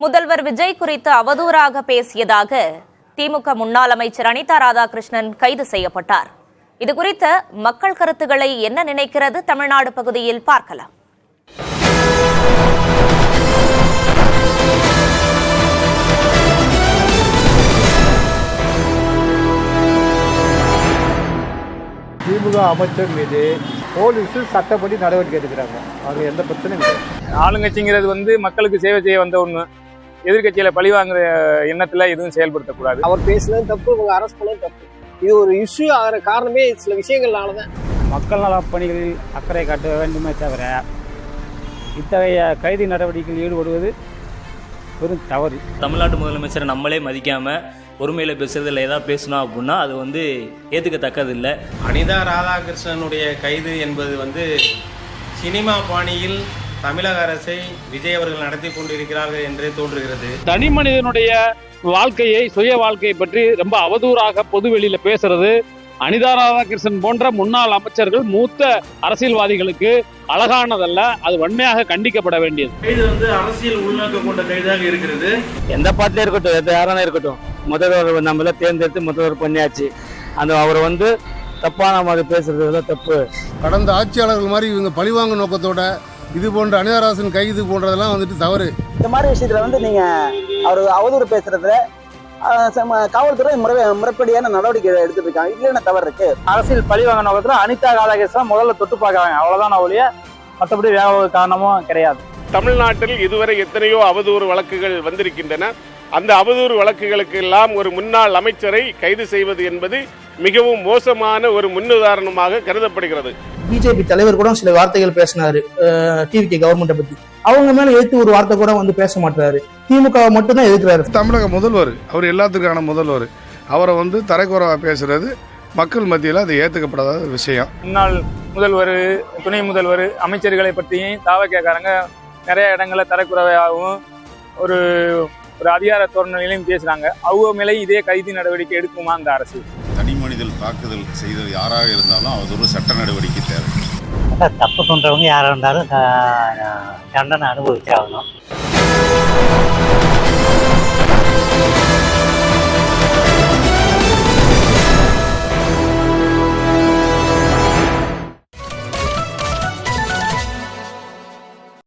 முதல்வர் விஜய் குறித்து அவதூறாக பேசியதாக திமுக முன்னாள் அமைச்சர் அனிதா ராதாகிருஷ்ணன் கைது செய்யப்பட்டார். இதுகுறித்த மக்கள் கருத்துக்களை என்ன நினைக்கிறது தமிழ்நாடு பகுதியில் பார்க்கலாம். திமுக அமைச்சர் மீது போலீஸ் சட்டப்படி நடவடிக்கை எடுக்கிறாங்க. அது எந்த பிரச்சனையும் இல்லை. ஆளுங்கட்சிங்கிறது மக்களுக்கு சேவை செய்ய வந்த ஒண்ணு. எதிர்கட்சியில பழி வாங்குற எண்ணத்துல எதுவும் செயல்படுத்தக்கூடாது. அவர் பேசுனது தப்பு, இவங்க அரெஸ்ட் பண்ணது தப்பு. இது ஒரு இஷ்யூ ஆகிற காரணமே சில விஷயங்கள்னாலதான். மக்கள் நல பணிகளில் அக்கறை காட்ட வேண்டுமே தவிர இத்தகைய கைது நடவடிக்கையில் ஈடுபடுவது பெரும் தவறு. தமிழ்நாட்டு முதலமைச்சரை நம்மளே மதிக்காம பொறுமையில பேசுறதுல ஏதாவது பேசணும் அப்படின்னா அது ஏத்துக்கத்தக்கது இல்லை. அனிதா ராதாகிருஷ்ணனுடைய கைது என்பது சினிமா பாணியில் தமிழக அரசை விஜய் அவர்கள் நடத்தி கொண்டிருக்கிறார்கள் என்றே தோன்றுகிறது. தனி மனிதனுடைய வாழ்க்கையை, சுய வாழ்க்கையை பற்றி ரொம்ப அவதூறாக பொதுவெளியில பேசுறது அனிதா ராதாகிருஷ்ணன் போன்ற முன்னாள் அமைச்சர்கள், மூத்த அரசியல்வாதிகளுக்கு அழகானதல்ல. அது வன்மையாக கண்டிக்கப்பட வேண்டியது. கைது அரசியல் உள்நோக்கம் கொண்ட கைதாக இருக்கிறது. எந்த பாட்டிலே இருக்கட்டும், எந்த யாரான இருக்கட்டும், முதல்வர் நம்மள தேர்ந்தெடுத்து முதல்வர் பண்ணியாச்சு. அந்த அவர் தப்பான மாதிரி பேசுறது தப்பு. கடந்த ஆட்சியாளர்கள் மாதிரி இவங்க பழிவாங்க நோக்கத்தோட இது போன்ற அனிதாராசன் கைது போன்றதெல்லாம் தவறு. இந்த மாதிரி விஷயத்துல நீங்க அவர் அவதூறு பேசுறதுல காவல்துறை முறைப்படியான நடவடிக்கை எடுத்துட்டு இருக்காங்க. இதுல என்ன தவறு இருக்கு? அரசியல் பழிவாங்க நோக்கத்தில் அனிதா ராதாகிருஷ்ணன் முதல்ல தொட்டு பார்க்கறாங்க, அவ்வளவுதான் ஒழிய மற்றபடி வேற ஒரு காரணமும் கிடையாது. தமிழ்நாட்டில் இதுவரை எத்தனையோ அவதூறு வழக்குகள் வந்திருக்கின்றன. அந்த அவதூறு வழக்குகளுக்கு எல்லாம் ஒரு முன்னாள் அமைச்சரை கைது செய்வது என்பது மிகவும் மோசமான ஒரு முன்னுதாரணமாக கருதப்படுகிறது. பிஜேபி தலைவர் கூட சில வார்த்தைகள் பேசினாரு டிவிகே கவர்மெண்ட்டை பத்தி. அவங்க மேல எடுத்து ஒரு வார்த்தை கூட பேச மாட்டாரு. திமுக மட்டும் தான் எதிர்க்கிறாரு. தமிழக முதல்வர் அவர் எல்லாத்துக்கான முதல்வர். அவரை தரைக்குறவா பேசுறது மக்கள் மத்தியில் அது ஏற்றுக்கப்படாத விஷயம். முன்னாள் முதல்வர், துணை முதல்வர், அமைச்சர்களை பற்றியும் தாவக்காரங்க நிறைய இடங்கள்ல தரக்குறைவாகவும் ஒரு அதிகார தோரணையிலையும் பேசுறாங்க. அவங்க மேலே இதே கைது நடவடிக்கை எடுக்குமா அந்த அரசு? தனி மனிதல் தாக்குதல் செய்தது யாராக இருந்தாலும் அது ஒரு சட்ட நடவடிக்கை தேவை. தப்பு பண்றவங்க யாராக இருந்தாலும் தண்டனை அனுபவிச்சாகணும்.